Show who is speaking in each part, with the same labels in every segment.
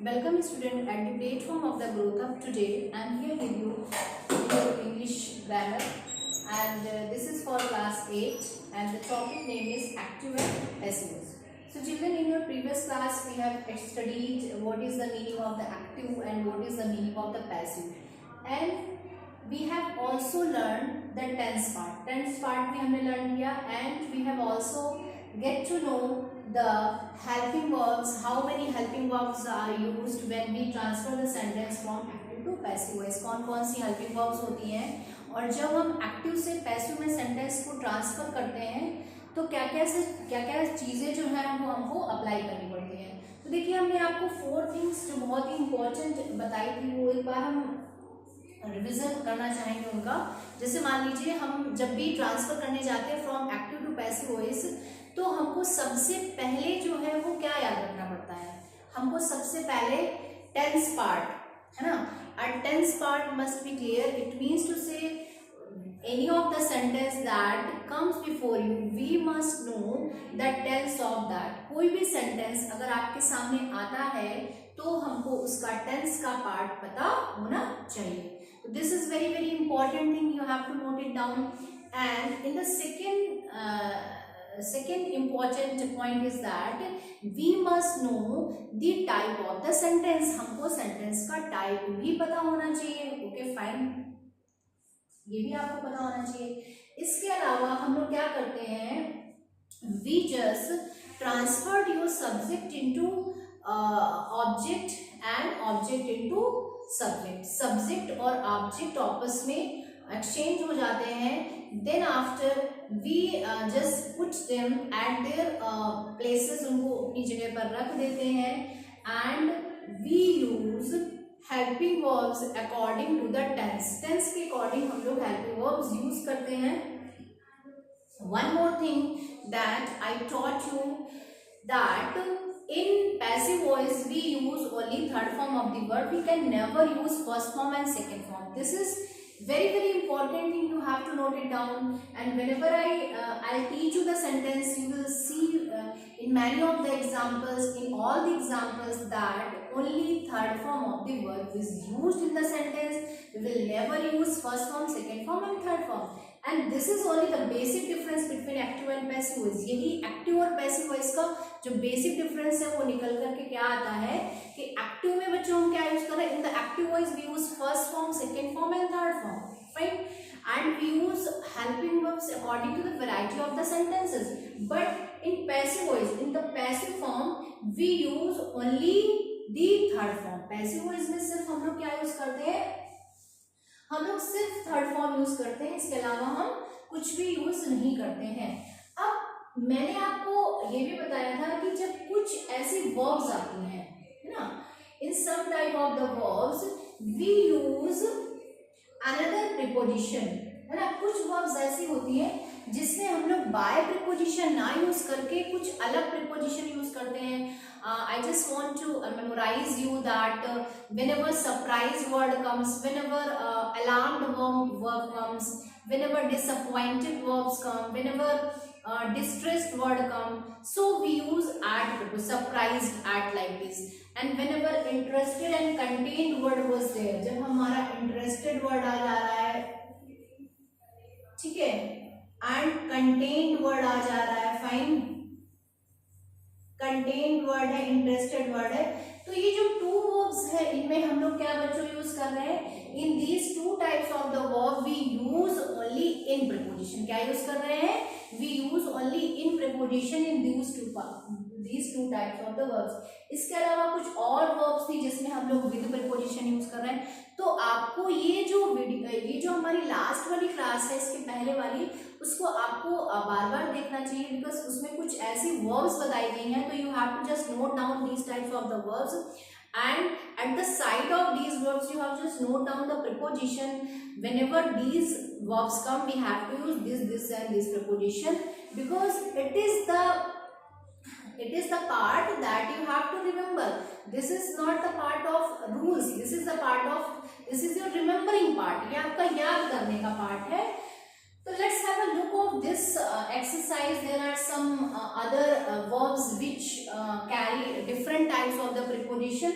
Speaker 1: Welcome student at the platform of the growth up. Today I am here with you in your English grammar and this is for class 8 and the topic name is active and passive voice. So children, in your previous class we have studied what is the meaning of the active and what is the meaning of the passive, and we have also learned the tense part. Tense part भी हमने learn किया and we have also get to know the helping verbs, how many helping verbs are used when we transfer the sentence from active to passive voice. कौन कौन सी helping verbs होती हैं और जब हम active से passive में sentence को transfer करते हैं तो क्या क्या चीज़ें जो हैं वो हमको अप्लाई करनी पड़ती हैं. तो देखिए, हमने आपको 4 थिंग्स जो बहुत ही इंपॉर्टेंट बताई थी वो एक बार हम रिविजन करना चाहेंगे उनका. जैसे मान लीजिए, हम जब भी ट्रांसफर करने जाते हैं from active to passive voice तो हमको सबसे पहले जो है वो क्या याद रखना पड़ता है. हमको सबसे पहले टेंस पार्ट, है ना. और tense part must be clear. It means to say any of the sentence that comes before you, we must know the tense of that. कोई भी sentence अगर आपके सामने आता है तो हमको उसका tense का part पता होना चाहिए. So this is very important thing. You have to note it down. And in the second important point is that we must know the type of the sentence. हमको sentence का type भी पता होना चाहिए. Okay, fine. ये भी आपको पता होना चाहिए. इसके अलावा हम लोग क्या करते हैं, we just transferred your subject into object and object into subject. subject और object आपस में exchange हो जाते हैं. then after we just put them at their places, उनको अपनी जगह पर रख देते हैं and we use helping verbs according to the tense. Tense के अकॉर्डिंग हम लोग हेल्पिंग वर्ब्स यूज करते हैं. One more thing that I taught you that in passive voice we use only third form of the verb. We can never use first form and second form. This is very important thing. You have to note it down, and whenever I'll teach you the sentence, you will see in many of the examples, in all the examples, that only third form of the verb is used in the sentence. We will never use first form, second form and third form. And this is only the basic difference between active and passive voice. यही active और passive voice का जो basic difference है वो निकल करके क्या आता है कि active में बच्चों हम क्या यूज कर रहे हैं. In the active voice we use first form, second form and third form, right? And we use helping verbs according to the variety of the sentences. But in passive voice, in the passive form, we use only the third form. passive voice में सिर्फ हम लोग क्या use करते हैं, हम लोग सिर्फ थर्ड फॉर्म यूज करते हैं. इसके अलावा हम कुछ भी यूज नहीं करते हैं. अब मैंने आपको ये भी बताया था कि जब कुछ ऐसी वर्ब्स आती हैं, है ना, in some type of the verbs we use another preposition, है ना. कुछ वर्ब्स ऐसी होती हैं जिसमें हम लोग बाय प्रीपोजिशन ना यूज करके कुछ अलग प्रीपोजिशन यूज करते हैं. I just want to memorize you that whenever surprise word comes, whenever alarmed verb comes, whenever disappointed verbs come, whenever distressed word come, so we use at, surprised at, like this. And whenever interested and contained word was there, जब हमारा interested word आ जा रहा है, ठीक है, and contained word आ जा रहा है, fine, कंटेन्ड वर्ड है, इंटरेस्टेड वर्ड है. तो ये जो टू वर्ब्स है इनमें हम लोग क्या बच्चों यूज कर रहे हैं. In these two types of the verb we use only in preposition. क्या यूज कर रहे हैं, we use only in preposition in these two types of the verbs. इसके अलावा कुछ और verbs थी जिसमें हम लोग विद प्रीपोजिशन यूज कर रहे हैं. तो आपको ये जो हमारी लास्ट वाली क्लास है, इसके पहले वाली, उसको आपको बार बार देखना चाहिए बिकॉज उसमें कुछ ऐसी वर्ब्स बताई गई हैं. तो you have to just note down these types of the verbs, and at the side of these verbs you have just note down the preposition. Whenever these verbs come, we have to use this and this preposition because it is the part that you have to remember. This is not the part of rules. This is your remembering part. ये आपका याद करने का part है. So let's have a look of this exercise. There are some other verbs which carry different types of the preposition.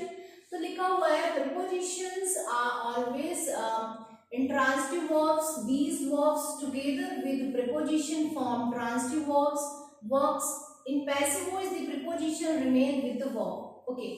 Speaker 1: तो लिखा हुआ है prepositions are always intransitive verbs. These verbs together with preposition form transitive verbs. Works in passive voice the preposition remain with the verb. Okay.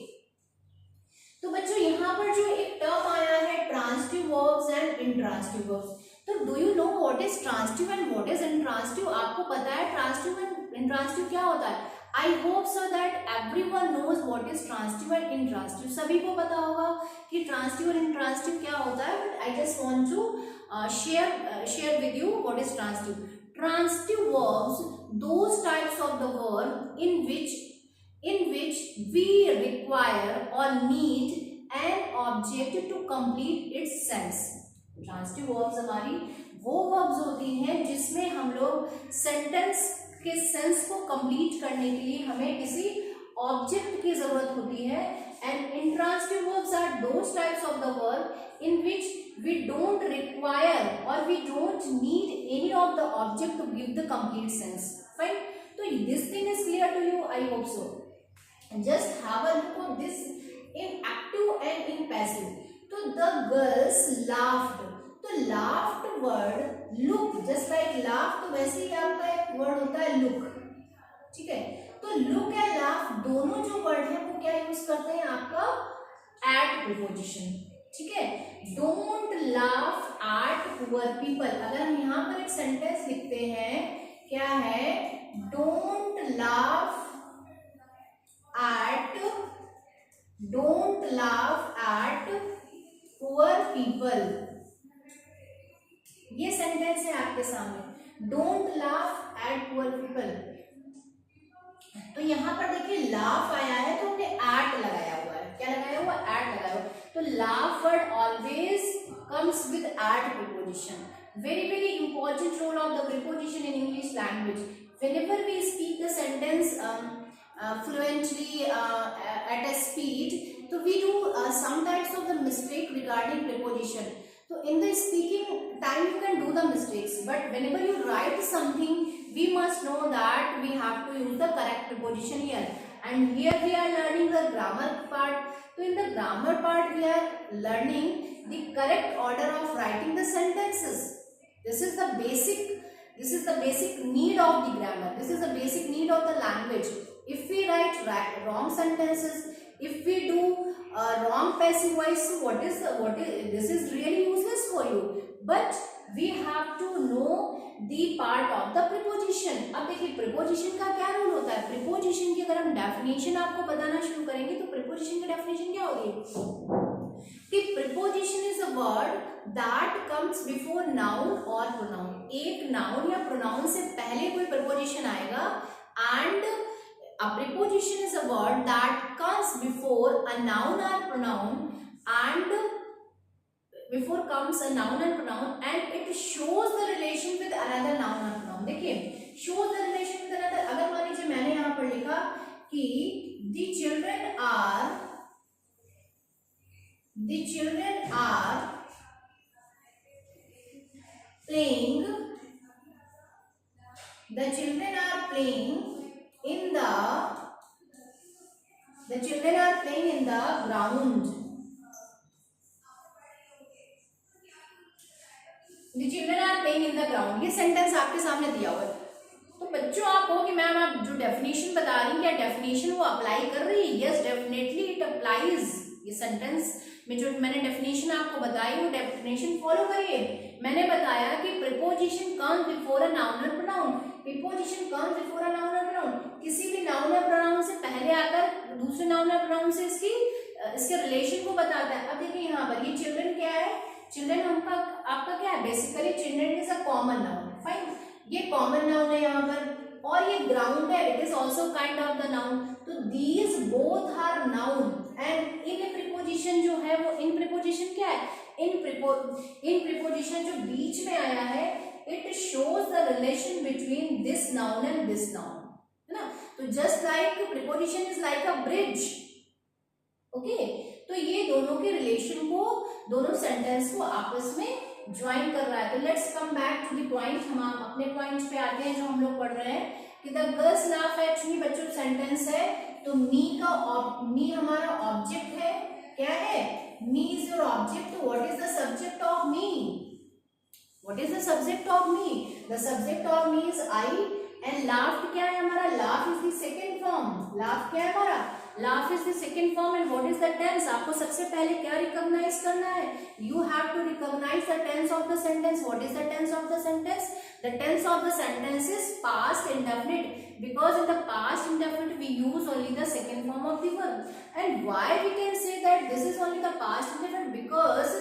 Speaker 1: तो बच्चों यहाँ पर जो एक टर्म आया है transitive verbs and intransitive verbs, तो do you know what is transitive and what is intransitive? आपको पता है ट्रांजिटिव एंड इंट्रांजिटिव क्या होता है? I hope so that everyone knows what is transitive and intransitive. सभी को पता होगा कि ट्रांजिटिव और इंट्रांजिटिव क्या होता है, but I just want to share with you what is transitive. Transitive verbs, those types of the verb in which we require or need an object to complete its sense. Transitive verbs हमारी वो verbs होती हैं जिसमें हम लोग sentence के sense को complete करने के लिए हमें किसी object की जरूरत होती है. And intransitive verbs are those types of the verb in which we don't require or we don't need any of the object to give the complete sense. Fine. So this thing is clear to you, I hope so. Just have a look at this in active and in passive. So the girls laughed. तो laughed word look, just like laughed वैसे ही आपका एक word होता है look. ठीक है, तो look and laugh दोनों जो word है वो क्या यूज करते हैं? आपका at preposition. ठीक है, don't laugh at poor people. अगर हम यहाँ पर एक सेंटेंस लिखते हैं, क्या है? Don't laugh at poor people. ये सेंटेंस है आपके सामने, don't laugh at poor people. तो यहाँ पर देखिए लाफ आया है तो हमने एट लगाया हुआ है. क्या लगाया हुआ? एट लगाया हुआ. तो laugh word always comes with at preposition. Very important role of the preposition in English language. Whenever we speak the sentence fluently at a speed, so we do some types of the mistake regarding preposition. So in the speaking time you can do the mistakes, but whenever you write something, we must know that we have to use the correct preposition here. And here we are learning the grammar part. So in the grammar part we are learning the correct order of writing the sentences. This is the basic need of the grammar. This is the basic need of the language. If we write wrong sentences, if we do wrong passive voice, this is really useless for you. But we have to know the part of the preposition. अब देखिए preposition का क्या role होता है? preposition की अगर हम definition आपको बताना शुरू करेंगे तो preposition की definition क्या होगी? कि preposition is a word that comes before noun or pronoun. एक noun या pronoun से पहले कोई preposition आएगा, and a preposition is a word that comes before a noun or pronoun, and before comes a noun and pronoun, and it shows the relation with another noun or pronoun. देखिए shows the relation with another. अगर मान लीजिए मैंने यहाँ पर लिखा कि the children are playing in the ground. The children are playing in the ground. ये सेंटेंस आपके सामने दिया हुआ है. तो बच्चों आप हो कि मैम आप जो डेफिनेशन बता रही हैं क्या डेफिनेशन वो अप्लाई कर रही है? Yes definitely it applies. ये सेंटेंस में जो मैंने डेफिनेशन आपको बताई वो डेफिनेशन फॉलो करिए. मैंने बताया कि preposition comes before a noun और pronoun. Preposition comes before a noun और प्रोनाउन. किसी भी नाउन और प्रोनाउन से पहले आकर दूसरे नाउन और प्रोनाउन से इसके रिलेशन को बताता है. अब देखिए यहाँ पर ये चिल्ड्रन क्या है? चिल्ड्रन आपका क्या है? Basically children is a common noun. Fine, ये कॉमन नाउन है यहाँ पर, और ये ग्राउंड है, it is also kind of the noun. तो these both are noun and in preposition जो है वो इन प्रीपोजिशन क्या है? इन प्रीपोजिशन जो बीच में आया है it shows the relation between this noun and this noun, है ना. तो just like preposition is like a bridge. Okay, तो ये दोनों के रिलेशन को, दोनों सेंटेंस को आपस में ज्वाइन कर रहा है. तो let's come back to the point. हम अपने पॉइंट पे आते हैं जो हम लोग पढ़ रहे हैं कि the girls laugh at me. बच्चों सेंटेंस है तो मी हमारा ऑब्जेक्ट है. क्या है, me is your object, what is the subject of me, what is the subject of me, the subject of me is I, and laughed क्या है हमारा, laugh is the second form, laugh क्या है हमारा, laugh is the second form, and what is the tense, आपको सबसे पहले क्या रिकॉग्नाइज करना है, you have to recognize the tense of the sentence, what is the tense of the sentence, the tense of the sentence is past indefinite, because in the past indefinite we use only the second form of the verb, and why we can say that this is only the past indefinite, because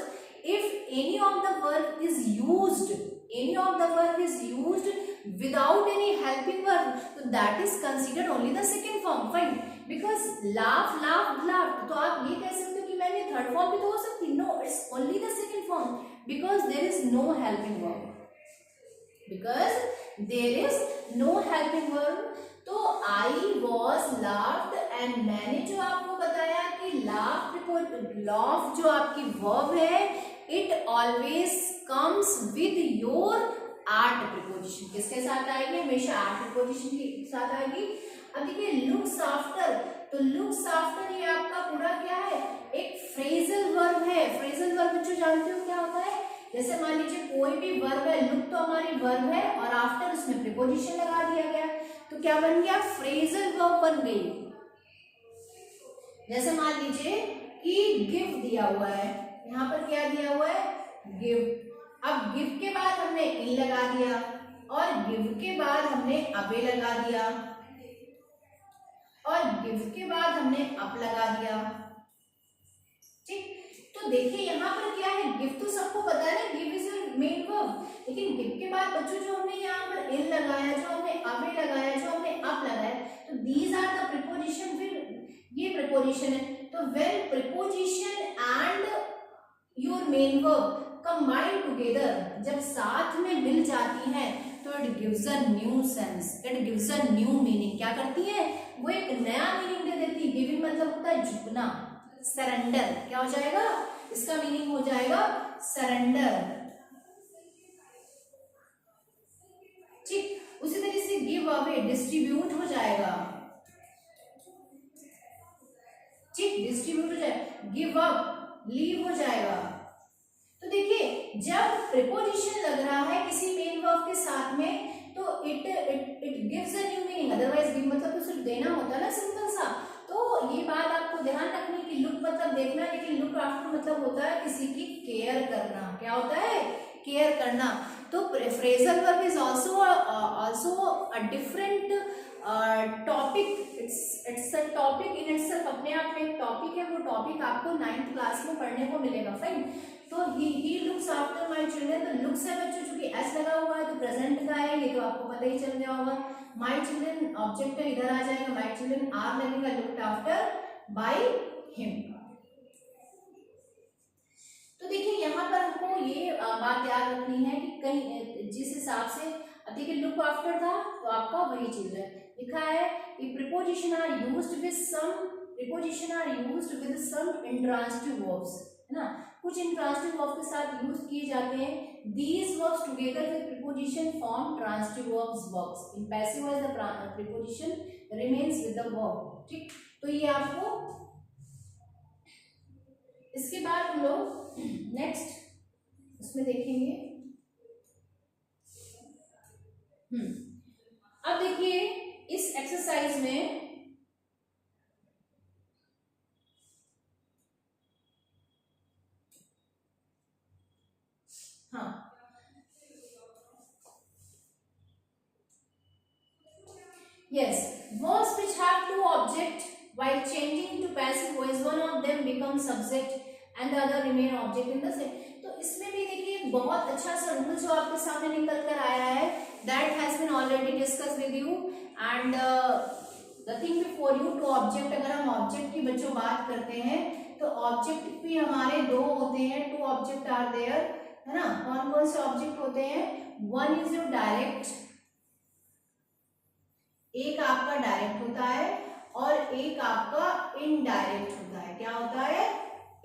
Speaker 1: if any of the verb is used, any of the verb is used without any helping verb, so that is considered only the second form, fine, because laugh, laughed, laughed, तो आप ये कह सकते हो कि मैंने third form भी तो हो सकती, no, it's only the second form, because there is no helping verb, because there is no helping verb. तो I was laughed, and मैंने जो आपको बताया कि laugh जो आपकी verb है, it always comes with your at preposition, किसके साथ आएगी, हमेशा at preposition के साथ आएगी। अब देखिए looks after, तो looks after ये आपका पूरा क्या है, एक phrasal verb है, phrasal verb बच्चों जानते हो क्या होता है, जैसे मान लीजिए कोई भी वर्ब है, लुक तो हमारी वर्ब है और आफ्टर उसमें प्रीपोजिशन लगा दिया गया, तो क्या बन गया, फ्रेजल वर्ब बन गई। जैसे मान लीजिए कि गिव दिया हुआ है, यहाँ पर क्या दिया हुआ है, गिव, अब गिव के बाद हमने इन लगा दिया, और गिव के बाद हमने अवे लगा दिया, और गिव के बाद हमने अप लगा दिया, ठीक। तो देखिए यहाँ पर क्या है, गिव तो सबको पता है ना, give is your main verb, लेकिन गिव के बाद बच्चों जो हमने यहाँ पर इन लगाया, जो हमने अवे लगाया, जो हमने अप लगाया, तो दीज आर द प्रीपोजिशन, फिर ये प्रीपोजिशन है, तो when preposition and your main verb combine together, जब साथ में मिल जाती हैं, तो it gives a new sense, it gives a new meaning, क्या करती है, वो एक नया मीनिंग दे देती है। गिविंग मतलब होता है झुकना, सरेंडर, क्या हो जाएगा, इसका मीनिंग हो जाएगा सरेंडर, ठीक। उसी तरह से गिव अवे डिस्ट्रीब्यूट हो जाएगा, ठीक, डिस्ट्रीब्यूट हो जाएगा, गिव अप लीव हो जाएगा। तो देखिए जब प्रीपोजिशन लग रहा है किसी मेन वर्ब के साथ में, तो it gives a new meaning, otherwise give मतलब तो सिर्फ देना होता है ना, सिंपल सा। तो ये बात आपको ध्यान रखनी कि लुक मतलब देखना, लेकिन लुक आफ्टर मतलब होता है किसी की केयर करना, क्या होता है, केयर करना। तो phrasal verb is also a different topic, it's a topic in itself, अपने आप में एक टॉपिक है, वो टॉपिक आपको 9th क्लास में पढ़ने को मिलेगा, फाइन। तो he looks after my children, तो लुक्स है बच्चों, चूंकि एस लगा हुआ है तो प्रेजेंट का है, ये तो आपको पता ही चल गया होगा। माय चिल्ड्रन ऑब्जेक्ट है, इधर आ जाएगा, माय चिल्ड्रन आर लगेगा, लुक्ड आफ्टर बाय हिम। तो देखिए यहाँ पर हमको ये बात याद रखनी है कि कहीं जिस हिसाब से, अब देखिए लुक आफ्टर था तो आपका वही चिल्ड्रन लिखा है कि preposition are used with some, preposition are used with some intransitive verbs, है ना, कुछ इंट्रांसिटिव वर्ब के साथ यूज किए जाते हैं। These verbs together with preposition form transitive verbs, in passive voice the preposition remains with the verb, ठीक। तो ये आपको, इसके बाद हम लोग नेक्स्ट उसमें देखेंगे। अब देखिए इस एक्सरसाइज में yes, verbs which have two objects while changing to passive voice, one of them becomes subject and the other remain object in the same। तो इसमें भी देखिए बहुत अच्छा सा रूल जो आपके सामने निकल कर आया है, that has been already discussed with you and the thing before you, to object, अगर हम object की बच्चों बात करते हैं तो object भी हमारे दो होते हैं, two object are there, है ना। कौन कौन से object होते हैं, one is your direct, एक आपका डायरेक्ट होता है और एक आपका इनडायरेक्ट होता है, क्या होता है,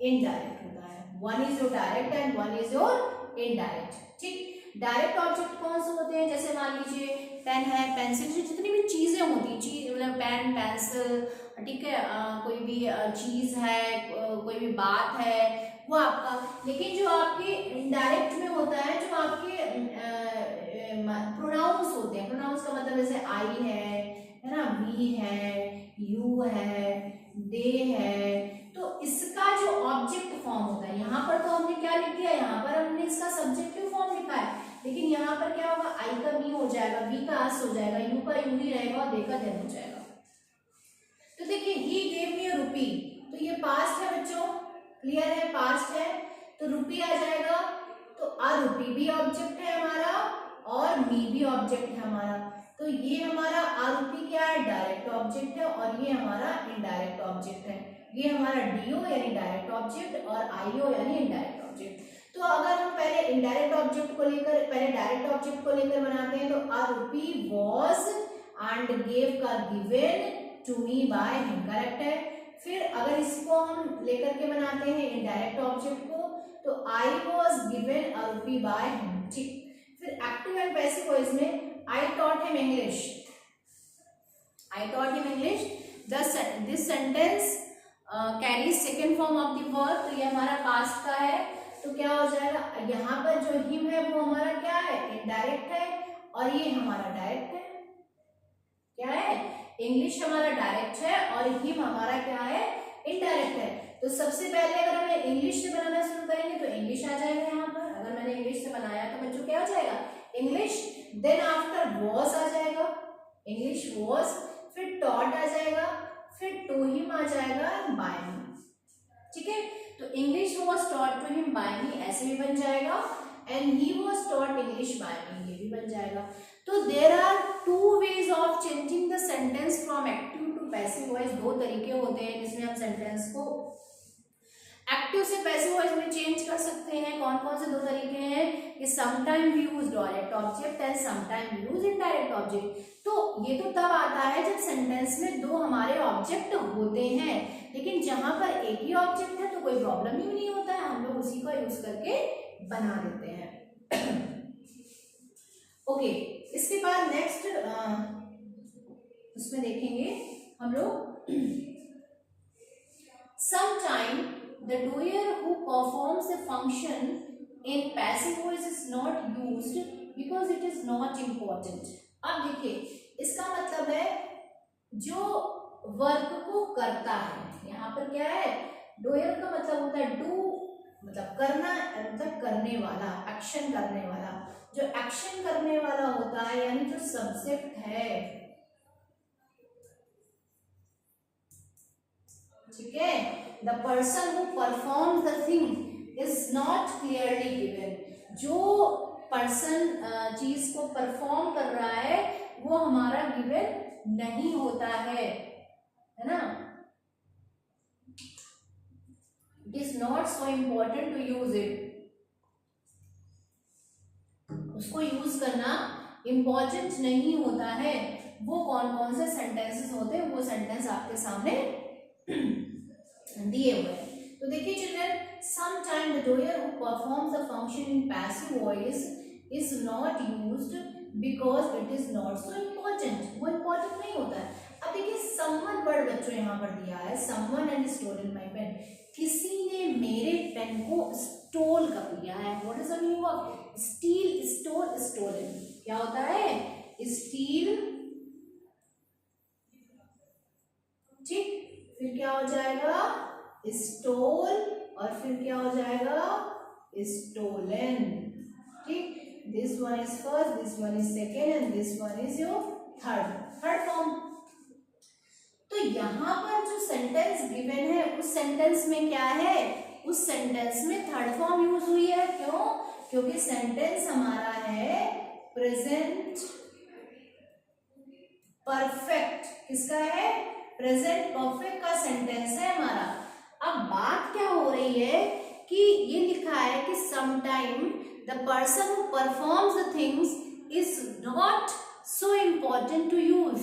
Speaker 1: इनडायरेक्ट होता है। One is your direct and one is your indirect, ठीक। डायरेक्ट ऑब्जेक्ट कौन से होते हैं, जैसे मान लीजिए पेन है, पेंसिल, जितनी भी चीजें होती हैं, चीज मतलब पेन, पेंसिल, ठीक है, कोई भी चीज है, कोई भी बात है, वो आपका। लेकिन जो आपके इनडायरेक्ट में होता है, जो आपके प्रोनाउंस होते हैं, प्रोनाउंस का मतलब जैसे आई है ना, वी है, यू है, दे है, तो इसका जो ऑब्जेक्ट फॉर्म होता है, यहाँ पर तो हमने क्या लिख दिया, यहाँ पर हमने इसका सब्जेक्टिव फॉर्म लिखा है, लेकिन यहाँ पर क्या होगा, आई का मी हो जाएगा, वी का अस हो जाएगा, यू का यू ही रहेगा और दे का देन हो जाएगा। तो देखिए, ही गेव मी अ रुपी, तो ये पास्ट है बच्चों, क्लियर है, पास्ट है, तो रुपी आ जाएगा, तो आ रुपी भी ऑब्जेक्ट है हमारा और मी भी ऑब्जेक्ट है हमारा, तो ये हमारा आ रुपी क्या है, डायरेक्ट ऑब्जेक्ट है, और ये हमारा इनडायरेक्ट ऑब्जेक्ट है, ये हमारा डीओ यानी डायरेक्ट ऑब्जेक्ट और आईओ यानी इनडायरेक्ट ऑब्जेक्ट। तो अगर हम पहले इनडायरेक्ट ऑब्जेक्ट को लेकर, पहले डायरेक्ट ऑब्जेक्ट को लेकर बनाते हैं, तो आ रुपी वॉज एंड गेव का given to me by him, correct है। फिर अगर इसको हम लेकर के बनाते हैं इनडायरेक्ट ऑब्जेक्ट को, तो I was given a rupee bye him, ठीक। फिर एक्टिव एंड पैसिव वॉइस में I taught him English, I taught him English, this sentence carry second form of the verb, तो ये हमारा पास्ट का है, तो क्या हो जाएगा, यहाँ पर जो हिम है वो हमारा क्या है, इनडायरेक्ट है, और ये हमारा डायरेक्ट है, क्या है, इंग्लिश हमारा डायरेक्ट है और हिम हमारा क्या है, इनडायरेक्ट है। तो सबसे पहले अगर हमें इंग्लिश से बनाना शुरू करेंगे तो इंग्लिश आ जाएगा यहाँ पर, अगर मैंने इंग्लिश से बनाया तो बच्चों क्या हो जाएगा, इंग्लिश, देन आफ्टर वॉज आ जाएगा, इंग्लिश वॉज, फिर टॉट आ जाएगा, फिर टू हिम आ जाएगा, बाय मी, ठीक है। तो English was taught to him by me ऐसे भी बन जाएगा, and he was taught English by me, ये भी बन जाएगा। तो there are two ways of changing the sentence from active to passive voice, दो तरीके होते हैं जिसमें हम सेंटेंस को एक्टिव से पैसिव वॉइस में चेंज कर सकते हैं। कौन कौन से दो तरीके हैं, कि sometime we use direct object and sometime we use indirect object. तो ये तो तब आता है जब सेंटेंस में दो हमारे ऑब्जेक्ट होते हैं, लेकिन जहां पर एक ही ऑब्जेक्ट है तो कोई प्रॉब्लम ही नहीं होता है, हम लोग उसी का यूज करके बना देते हैं। ओके, इसके बाद नेक्स्ट उसमें देखेंगे हम लोग, sometime the doer who performs a function in passive voice is not used because it is not important। अब देखिए, इसका मतलब है जो वर्क को करता है, यहाँ पर क्या है, डोयर का मतलब होता है डू, मतलब करना, मतलब करने वाला, एक्शन करने वाला, जो एक्शन करने वाला होता है यानी जो सब्जेक्ट है, ठीक है, the person who performs the thing is not clearly given, जो पर्सन चीज को परफॉर्म कर रहा है वो हमारा गिवन नहीं होता है ना, it is not so important to use it, उसको यूज करना इम्पोर्टेंट नहीं होता है। वो कौन कौन से सेंटेंसेस होते हैं, वो सेंटेंस आपके सामने दिए हुए हैं। तो देखिए children, sometime the doer who performs the function in passive voice is not used because it is not so important, वो important नहीं होता है। अब देखिए, someone वर्ड बच्चों यहाँ पर दिया है, someone and stolen my pen, किसी ने मेरे पेन को स्टोल कर लिया है। What is the meaning of steal, stole, stolen, क्या होता है, स्टील, ठीक, फिर क्या हो जाएगा, स्टोल, और फिर क्या हो जाएगा, स्टोलन, ठीक। This one is first, this one is second and this one is your third form. तो यहाँ पर जो सेंटेंस गिवन है उस सेंटेंस में क्या है, उस सेंटेंस में थर्ड फॉर्म यूज हुई है। क्यों, क्योंकि सेंटेंस हमारा है प्रेजेंट परफेक्ट, किसका है, प्रेजेंट परफेक्ट का सेंटेंस है हमारा। अब बात क्या हो रही है कि ये लिखा है कि sometime the person who performs the things is not so important to use,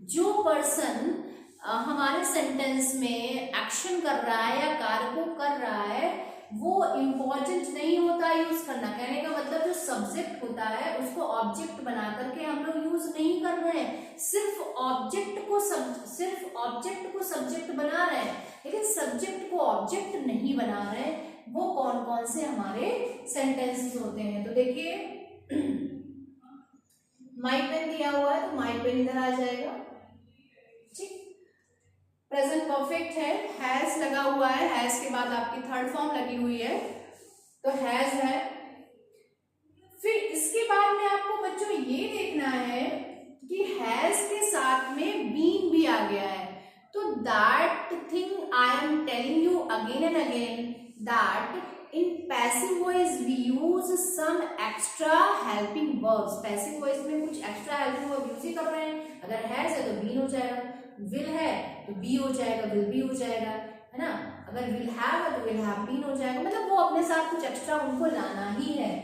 Speaker 1: जो पर्सन हमारे सेंटेंस में एक्शन कर रहा है या कार्य को कर रहा है वो इम्पोर्टेंट नहीं होता यूज करना। कहने का मतलब जो सब्जेक्ट होता होता है उसको ऑब्जेक्ट बना करके हम लोग यूज नहीं कर रहे हैं, सिर्फ ऑब्जेक्ट को सब्जेक्ट बना रहे हैं, लेकिन सब्जेक्ट को ऑब्जेक्ट नहीं बना रहे हैं। वो कौन कौन से हमारे सेंटेंसेस होते हैं? तो देखिए माई पेन दिया हुआ है तो माई पेन इधर आ जाएगा, ठीक। प्रेजेंट परफेक्ट हैज लगा हुआ है, हैज के बाद आपकी थर्ड फॉर्म लगी हुई है तो हैज है। फिर इसके बाद में आपको बच्चों ये देखना है कि हैज के साथ में बीन भी आ गया है, तो that thing I am telling you again and again that in passive voice we use some extra helping verbs. Passive voice में कुछ एक्स्ट्रा हेल्पिंग वर्ब यूज ही कर रहे हैं। अगर हैज है तो बीन हो जाएगा, विल है तो बी हो जाएगा, विल बी हो जाएगा, है ना। अगर विल हैव है तो विल हैव बीन हो जाएगा, मतलब वो अपने साथ कुछ एक्स्ट्रा उनको लाना ही है।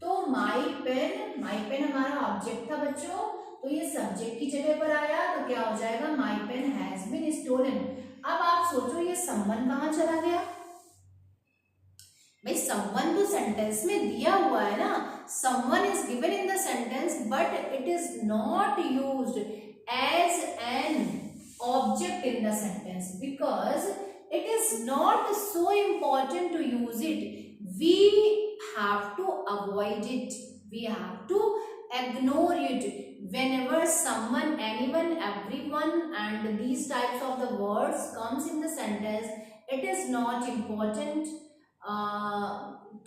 Speaker 1: तो माई पेन हमारा ऑब्जेक्ट था बच्चों, तो ये सब्जेक्ट की जगह पर आया तो क्या हो जाएगा, my pen has been stolen. अब आप सोचो ये समवन कहाँ चला गया? भाई समवन तो सेंटेंस में दिया हुआ है ना, someone is given in the sentence but it is not used as an object in the sentence because it is not so important to use it. We have to avoid it, we have to ignore it whenever someone, anyone, everyone and these types of the words comes in the sentence. It is not important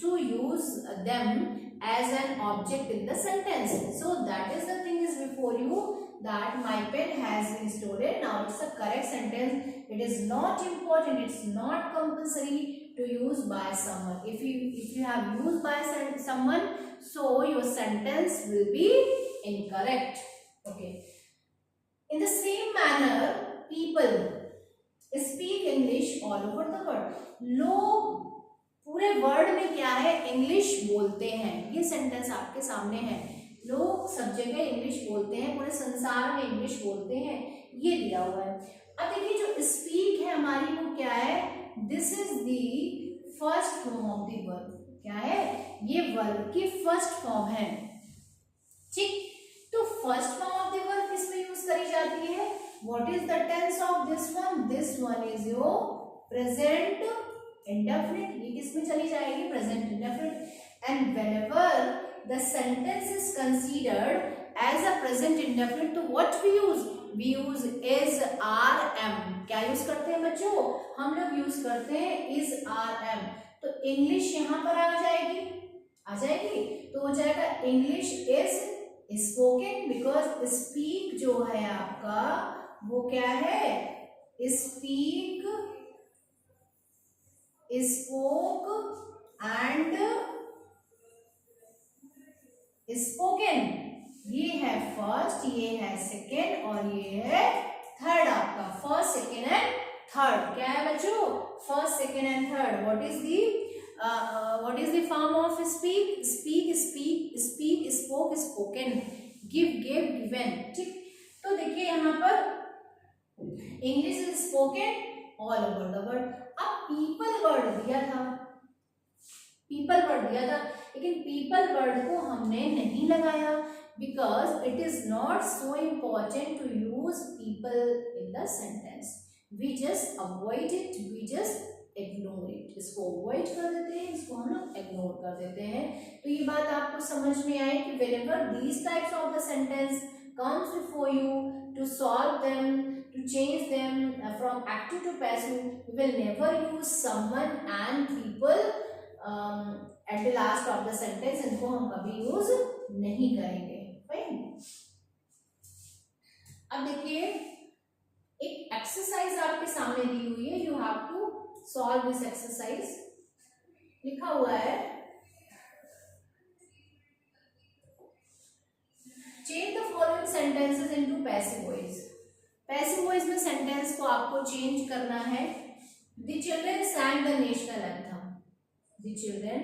Speaker 1: to use them as an object in the sentence. So that is the thing is before you, that my pen has been stolen. Now it's a correct sentence. It is not important, it's not compulsory to use by someone. If you have used by someone, so your sentence will be incorrect. Okay. In the same manner, people speak English all over the world. लोग पूरे world में क्या है, English बोलते हैं। ये sentence आपके सामने है, लोग सब जगह इंग्लिश बोलते हैं, पूरे संसार में इंग्लिश बोलते हैं, ये दिया हुआ है। अब देखिए जो स्पीक है हमारी वो क्या है, this is the first form of the verb. क्या है, ये वर्ब की फर्स्ट फॉर्म है, ठीक। तो first form of the verb किसमें यूज करी जाती है? What is the tense of this one? This one is your present indefinite. ये किसमें चली जाएगी? Present indefinite. And whenever the sentence is considered as a present indefinite, तो what we use is rm। क्या use करते हैं बच्चों? हम लोग यूज करते हैं is rm। तो इंग्लिश यहाँ पर आ जाएगी तो हो जाएगा English is spoken, because speak जो है आपका वो क्या है, स्पीक, स्पोक एंड स्पोकन। ये है फर्स्ट, ये है सेकेंड और ये है थर्ड आपका। फर्स्ट, सेकेंड एंड थर्ड क्या है बच्चों? First, second and third. What is the form of speak? Speak, spoke, spoken, give, gave, given, ठीक। तो देखिए यहाँ पर English is spoken all over the world. अब पीपल वर्ड दिया था, लेकिन पीपल वर्ड को हमने नहीं लगाया because it is not so important to use people in the sentence. We just avoid it, we just ignore it. इसको avoid कर देते हैं, इसको हम लोग इग्नोर कर देते हैं। तो ये बात आपको समझ में आई कि whenever these types of the sentence comes before you, to solve them, to change them from active to passive, we will never use someone and people at the last of the sentence। इनको हम कभी use नहीं करेंगे। Fine. अब देखिए एक exercise आपके सामने दी हुई है, you have to solve this exercise. लिखा हुआ है change the following sentences into passive voice. Passive voice में सेंटेंस को आपको चेंज करना है। The children sang the national anthem। The children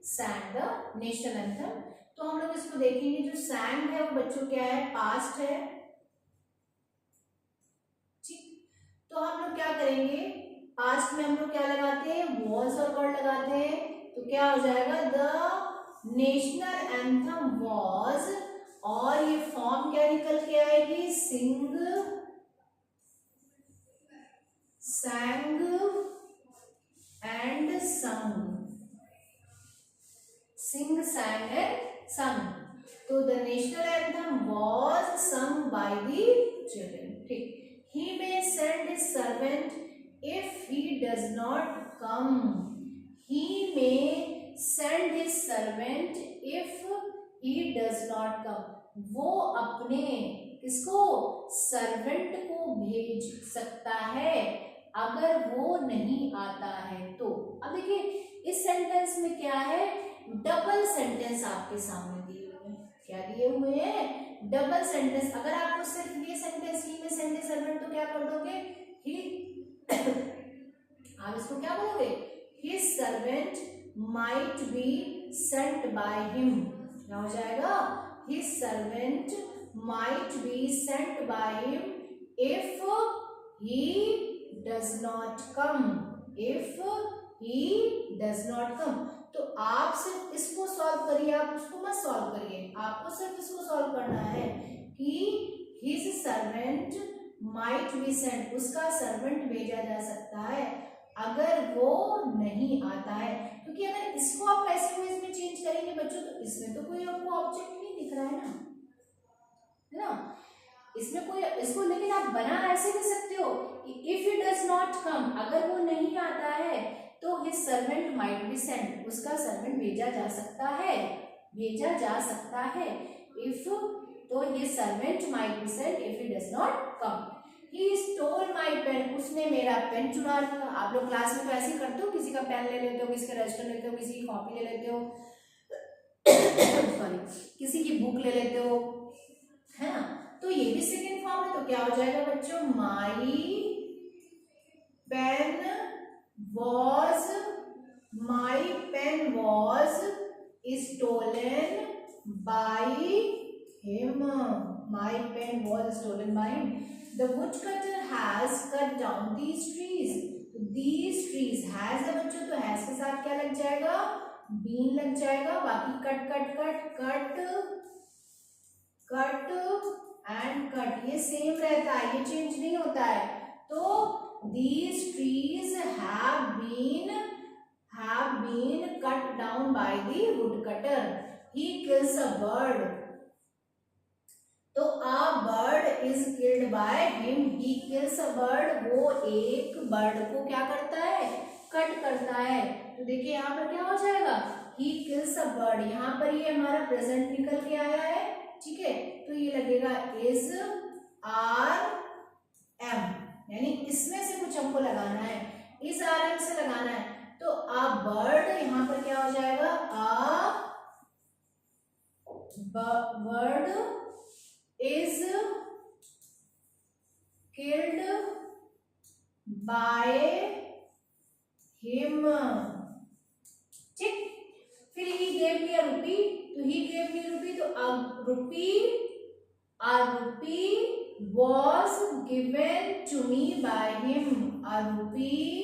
Speaker 1: sang the national anthem। तो हम लोग इसको देखेंगे, जो sang है वो बच्चों क्या है, पास्ट है, ठीक। तो हम लोग क्या करेंगे, पास्ट में हम लोग क्या लगाते हैं, was और word लगाते हैं, तो क्या हो जाएगा, the नेशनल एंथम वॉज, और ये फॉर्म क्या निकल के आएगी, सिंग sang and sung, sing sang and sung. तो the national anthem was sung by the children. ठीक, he may send his servant if he does not come. He may send his servant if he does not come. वो अपने किसको, servant को भेज सकता है अगर वो नहीं आता है तो। अब देखिए इस सेंटेंस में क्या है, डबल सेंटेंस आपके सामने दिए हुए हैं। क्या दिए हुए हैं, डबल सेंटेंस। अगर आपको सिर्फ ये सेंटेंस ही में सेंड ए सर्वेंट तो क्या कर दोगे, ही आप इसको क्या बोलोगे, his servant might be sent by him. क्या हो जाएगा, his servant might be sent by him if he does not come, if he does not come। तो आप सिर्फ इसको सॉल्व करिए, आप उसको मत सॉल्व करिए, आपको सिर्फ इसको सॉल्व करना है कि his servant might be sent, उसका सर्वेंट भेजा जा सकता है अगर वो नहीं आता है। क्योंकि अगर इसको आप पैसिव वॉइस में चेंज करेंगे बच्चों तो इसमें तो कोई आपको ऑब्जेक्ट नहीं दिख रहा है ना, है ना, इसमें कोई, इसको लेकिन आप बना ऐसे भी सकते हो, इफ ही डज नॉट कम, अगर वो नहीं आता है तो his servant might be Saint, उसका सर्वेंट भेजा जा सकता है, भेजा जा सकता है। इफ तो his servant might be sent if he does not come. He stole my pen, उसने मेरा पेन चुरा लिया। आप लोग क्लास में तो ऐसे ही करते हो, किसी का पेन ले लेते हो, किसी का रजिस्टर लेते हो, किसी की कॉपी ले लेते हो सॉरी, किसी की बुक ले लेते हो, है ना। तो ये भी सेकेंड फॉर्म है, तो क्या हो जाएगा बच्चों, my pen was, my pen was stolen by him, my pen was stolen by him. The woodcutter has cut down these trees, these trees has है बच्चों, तो has के साथ क्या लग जाएगा, बीन लग जाएगा, बाकी cut cut cut cut cut and cut ये सेम रहता है, ये चेंज नहीं होता है। तो these trees have been cut down by the woodcutter. He kills a bird. तो a bird is killed by him. He kills a bird. वो एक बर्ड को क्या करता है, कट करता है। तो देखिए यहाँ पर क्या हो जाएगा, he kills a bird। यहाँ पर ये हमारा प्रेजेंट निकल के आया है, ठीक है, तो ये लगेगा इज आर एम, यानी इसमें से कुछ हमको लगाना है, इज आर एम से लगाना है। तो आ बर्ड यहाँ पर क्या हो जाएगा, a bird is killed by him, ठीक। फिर ही गेव मी अ रुपी, तो ही गेव मी रुपी, तो a rupee was given to me by him, a rupee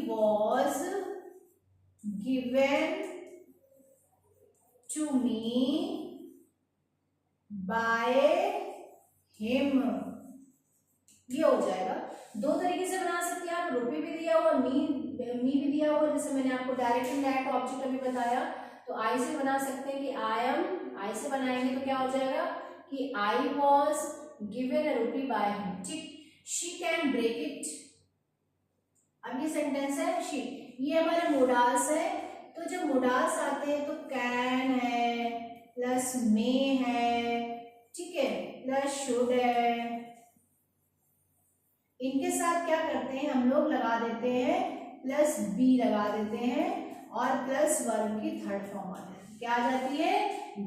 Speaker 1: was given to me by him। ये हो जाएगा। दो तरीके से बना सकते हैं आप, रुपी भी दिया हुआ, मी भी दिया हुआ, जैसे मैंने आपको डायरेक्ट इनडायरेक्ट ऑब्जेक्ट अभी बताया, तो आई से बना सकते हैं कि आई एम, आई से बनाएंगे तो क्या हो जाएगा कि I was given a rupee bye him, ठीक। शी कैन ब्रेक इट, अब ये सेंटेंस है शी, ये हमारे मोडाल्स है। तो जब मोडाल्स आते हैं तो कैन है प्लस मे है, ठीक है, प्लस शुड है, इनके साथ क्या करते हैं हम लोग, लगा देते हैं प्लस बी लगा देते हैं और प्लस वर्ब की थर्ड फॉर्म आ जाएगी। क्या आ जाती है,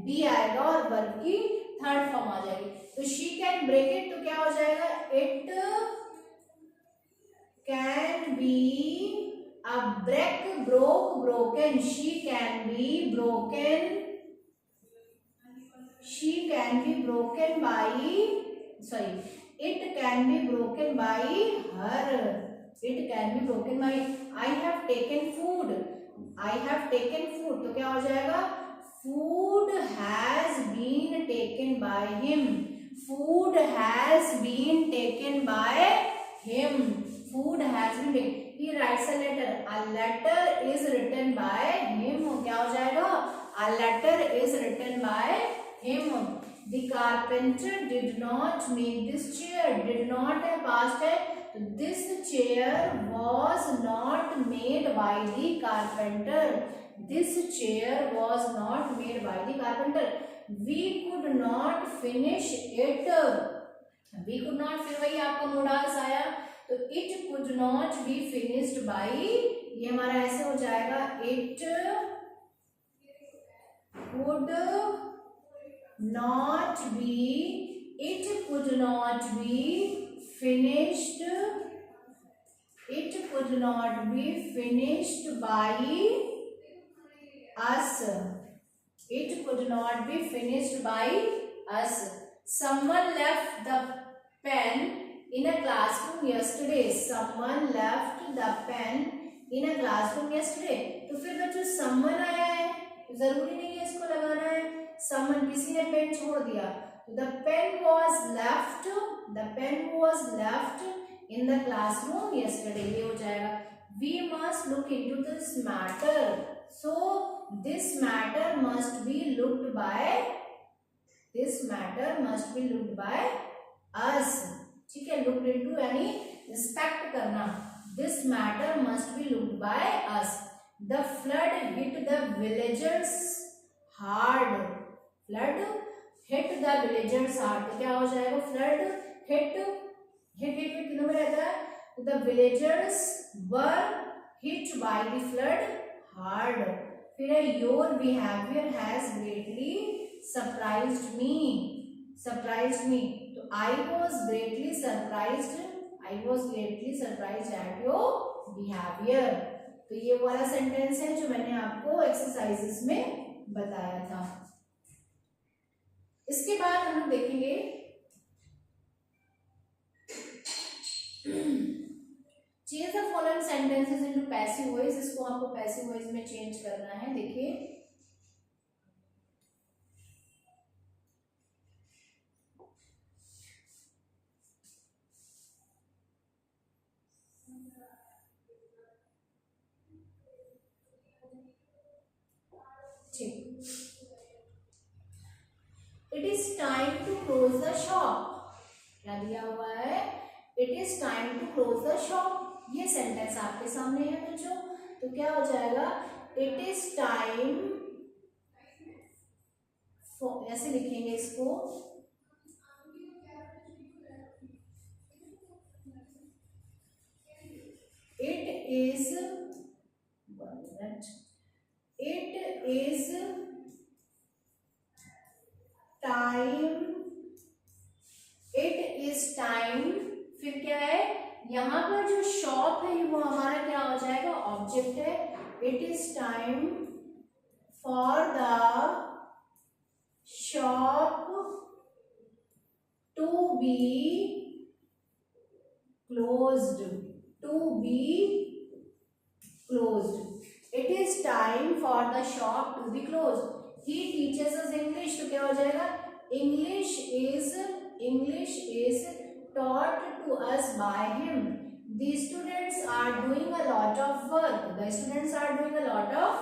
Speaker 1: बी आएगा और वर्ब की थर्ड फॉर्म आ जाएगी। तो शी कैन ब्रेक इट, तो क्या हो जाएगा, it can be a break broke broken, she can be broken, she can be broken by, sorry, it can be broken by her, it can be broken by I have taken food, I have taken food तो क्या हो जाएगा food has been taken by him, food has been taken by him, food has been taken, he writes a letter is written by him, क्या हो जाएगा a letter is written by him, the carpenter did not make this chair, did not है past है तो this chair was not made by the carpenter, this chair was not made by the carpenter, we could not finish it, we could not फिर वही आपका मोडास आया तो it could not be finished by, ये हमारा ऐसे हो जाएगा it could not be, it could not be finished, it could not be finished by us, it could not be finished by us, someone left the pen in a classroom yesterday, someone left the pen in a classroom yesterday, तो फिर बच्चों someone आया है तो जरूरी नहीं है इसको लगाना है, someone किसी ने पेन छोड़ दिया तो the pen was left, the pen was left in the classroom yesterday, ये हो जाएगा we must look into this matter, so this matter must be looked by, this matter must be looked by us, ठीक है looked into यानी inspect करना, this matter must be looked by us, the flood hit the villagers hard, flood hit the villagers hard तो क्या हो जाएगा flood hit, hit कितनों में रहता है the villagers were hit by the flood hard, फिर है your behavior has greatly surprised me, surprised me तो I was greatly surprised, I was greatly surprised at your behavior, तो ये वाला सेंटेंस है जो मैंने आपको एक्सरसाइजेस में बताया था। इसके बाद हम लोग देखेंगे change the following sentences into passive voice, इसको आपको पैसिव वॉइस में चेंज करना है। देखिए it is time to close the shop, क्या दिया हुआ है it is time to close the shop, ये सेंटेंस आपके सामने है बच्चों, तो क्या हो जाएगा इट इज टाइम फॉर, ऐसे लिखेंगे इसको it is, it is time, it is time, फिर क्या है यहां पर जो शॉप है वो हमारा क्या हो जाएगा ऑब्जेक्ट है, it is time for the shop to be closed, to be closed, it is time for the shop to be closed, he teaches us English तो क्या हो जाएगा English is taught to us by him, the students are doing a lot of work, the students are doing a lot of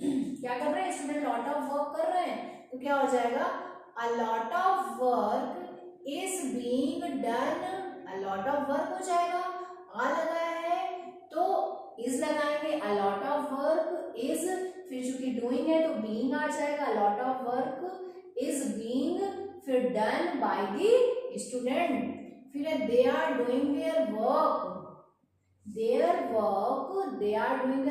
Speaker 1: क्या कर रहे हैं student lot of work कर रहे हैं तो क्या हो जाएगा a lot of work is being done, a lot of work हो जाएगा, आ लगाया है तो is लगाएंगे, a lot of work is, फिर चूंकि डूइंग है तो बीइंग आ जाएगा, lot of work is being, फिर डन बाय द स्टूडेंट, फिर they are doing their work, their work, they are doing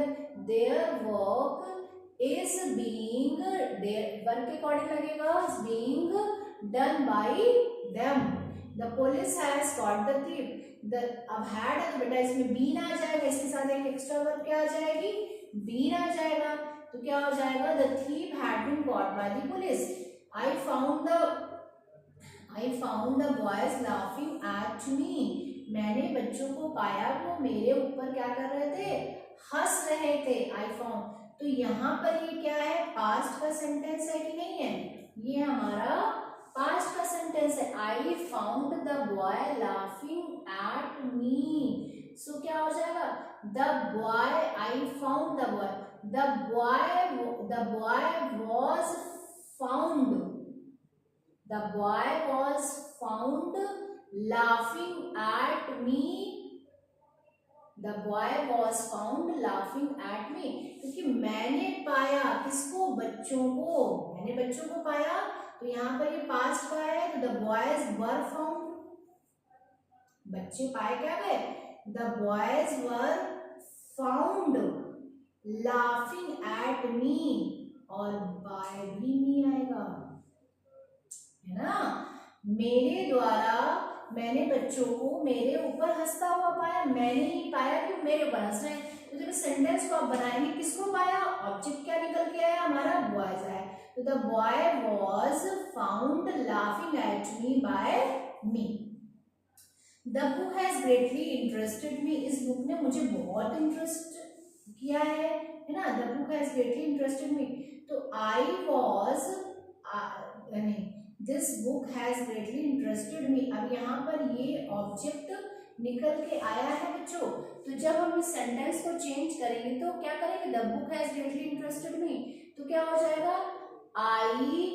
Speaker 1: their work is being, their work के according लगेगा being done by them, the police has caught the thief, the अब had है तो बेटा इसमें been आ जाएगा, इसके साथ एक एक्स्ट्रा वर्ब क्या आ जाएगी बीन आ जाएगा, तो क्या हो जाएगा the thief had been caught by the police, I found the boys laughing at me, मैंने बच्चों को पाया वो मेरे ऊपर क्या कर रहे थे, हंस रहे थे। आई फाउंड, तो यहाँ पर ये क्या है, पास्ट का सेंटेंस है कि नहीं है, ये हमारा पास्ट का सेंटेंस है। I found the boy laughing at me, so क्या हो जाएगा, the boy, I found the boy, the boy was found, the boy was found laughing at me, the boy was found laughing at me, क्योंकि मैंने पाया किसको, बच्चों को, मैंने बच्चों को पाया, तो यहाँ पर ये पास्ट का है, तो the boys were found, बच्चे पाए क्या गए, the boys were found laughing at me, और by भी नहीं आएगा, है ना, मेरे द्वारा मैंने बच्चों को मेरे ऊपर हंसता हुआ पाया, मैंने ही पाया कि मेरे ऊपर हंस रहे हैं। तो जब सेंटेंस को आप बनाएंगे, किसको पाया, ऑब्जेक्ट क्या निकल के आया, हमारा बॉयज आया, तो the boy was found laughing at me by me. The book has greatly interested me, इस बुक ने मुझे बहुत इंटरेस्ट किया है ना, the book has greatly interested me, तो I was, this book has greatly interested me, अब यहाँ पर ये ऑब्जेक्ट निकल के आया है बच्चों, तो जब हम इस सेंटेंस को चेंज करेंगे तो क्या करेंगे, the book has greatly interested me, तो क्या हो जाएगा, आई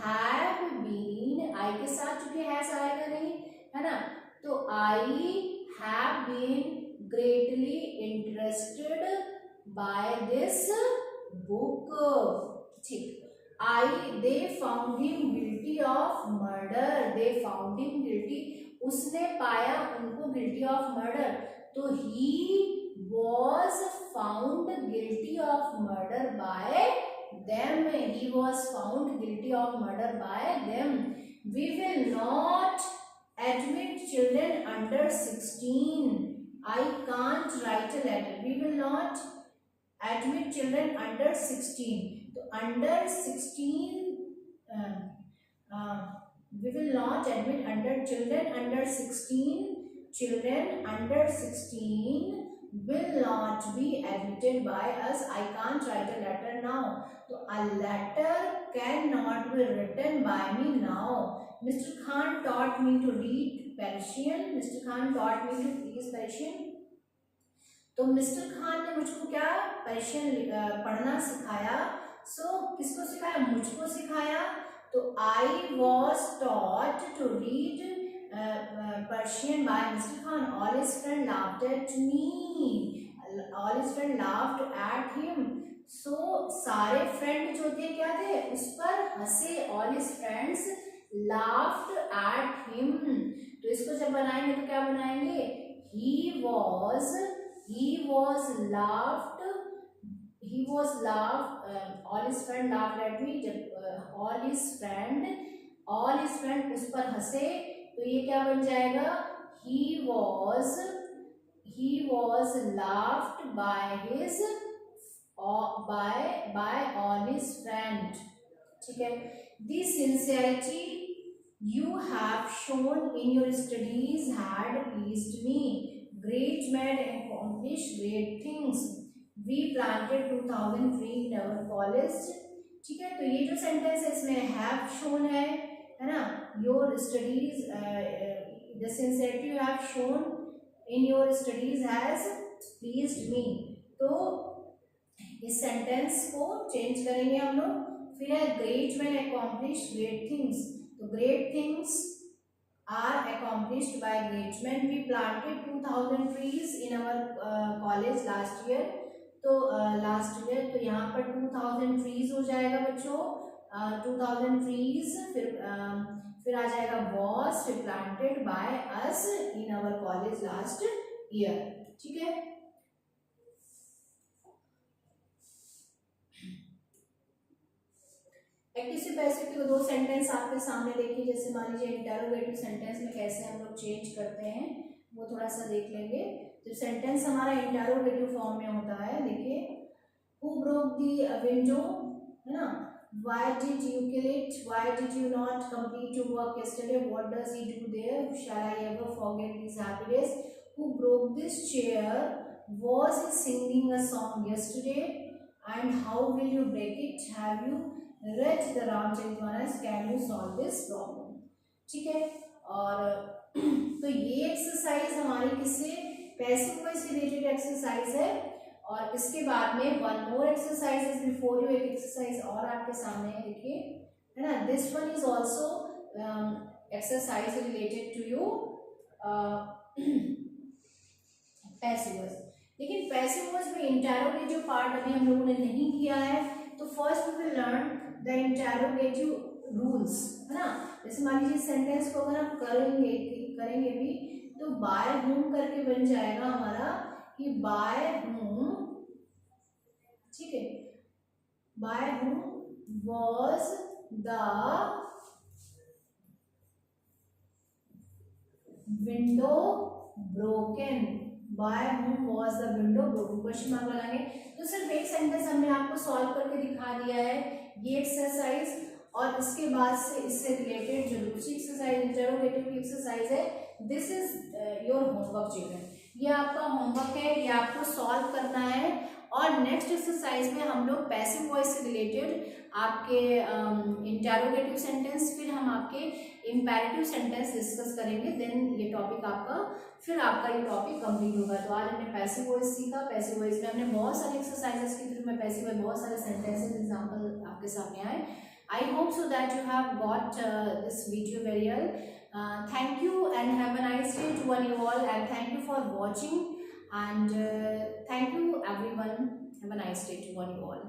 Speaker 1: हैव बीन, आई के साथ चूंकि हैज आएगा नहीं, है ना, तो I have been greatly interested by this book, ठीक। they found him guilty of murder, they found him guilty, उसने पाया उनको guilty of murder, तो he was found guilty of murder by them, he was found guilty of murder by them, we will not admit children under 16, I can't write a letter, we will not admit children under 16, तो under 16 we will not admit under children under 16, children under 16 will not be admitted by us, I can't write a letter now, तो a letter cannot be written by me now, Mr. Khan taught me to read Persian, Mr. Khan taught me to read Persian, तो mister Khan ने मुझको क्या, Persian पढ़ना सिखाया, किसको सिखाया, मुझको सिखाया, तो I was taught to read Persian by mister Khan, all his friend laughed at me, all his friend laughed at him, सारे फ्रेंड जो थे क्या थे, उस पर हंसे, all his friends laughed at him, तो इसको जब बनाएंगे तो क्या बनाएंगे, he was laughed, all his friend laughed at me, जब all his friend उस पर हंसे, तो ये क्या बन जाएगा, he was laughed by all his friend, ठीक है। The sincerity you have shown in your studies had pleased me, great men accomplish great things, we planted 2000 trees in our college, ठीक है। तो ये जो सेंटेंस है इसमें हैव शोन है ना, your studies, the sincerity you have shown in your studies has pleased me, तो इस सेंटेंस को चेंज करेंगे हम लोग, फिर है great man accomplish great things, तो great things are accomplished by great men, we planted 2000 trees in our college last year, तो लास्ट ईयर, तो यहाँ पर 2000 ट्रीज हो जाएगा बच्चों, 2000 ट्रीज, फिर आ जाएगा वॉज, फिर planted by us in our college last year, ठीक है। एक्टिव से पैसिव के दो सेंटेंस आपके सामने देखिए, जैसे मान लीजिए इंटरोगेटिव सेंटेंस में कैसे हम लोग चेंज करते हैं वो थोड़ा सा देख लेंगे। जब सेंटेंस हमारा इंटरोगेटिव फॉर्म में होता है, देखिए हु ब्रोक दी विंडो, है ना, Why did you kill it? Why did you not complete your work yesterday? What does he do there? Shall I ever forget these happy days? Who broke this chair? Was he singing a song yesterday? And how will you break it? Have you read the Ramcharitmanas? Can you solve this problem? ठीक है. और तो ये exercise हमारी किससे, passive voice से related exercise है. और इसके बाद में one more exercise is before you, एक एक्सरसाइज और आपके सामने है, देखिए, है ना. This one is also exercise related to you passive voice. लेकिन पैसिव वॉइस में इंटरोगेटिव पार्ट अभी हम लोगों ने नहीं किया है. तो first we will learn the interrogative rules, है ना. जैसे मान लीजिए सेंटेंस को अगर हम करेंगे भी, तो बाय होम करके बन जाएगा हमारा कि बाय होम, ठीक है, by whom was the window broken. By whom was the window broken. Question mark लगाएंगे. तो सिर्फ एक सेंटेंस हमने आपको सॉल्व करके दिखा दिया है, ये एक्सरसाइज. और इसके बाद से इससे रिलेटेड जो दूसरी एक्सरसाइज इंटरोगेटिव की एक्सरसाइज है, this is your homework children. ये आपका होमवर्क है, ये आपको सॉल्व करना है. और नेक्स्ट एक्सरसाइज में हम लोग पैसिव वॉइस से रिलेटेड आपके इंटरोगेटिव सेंटेंस, फिर हम आपके इम्पेरेटिव सेंटेंस डिस्कस करेंगे. देन ये टॉपिक आपका, फिर आपका ये टॉपिक कंप्लीट होगा. तो आज हमने पैसिव वॉइस सीखा. पैसिव वॉइस में हमने बहुत सारे एक्सरसाइजेस की थ्रू में पैसिव वॉइस बहुत सारे सेंटेंसेस एग्जाम्पल आपके सामने आए. I hope so that you have got this video very well. Thank you and have a nice day to one you all, and thank you for watching, and thank you everyone. Have a nice day to one you all.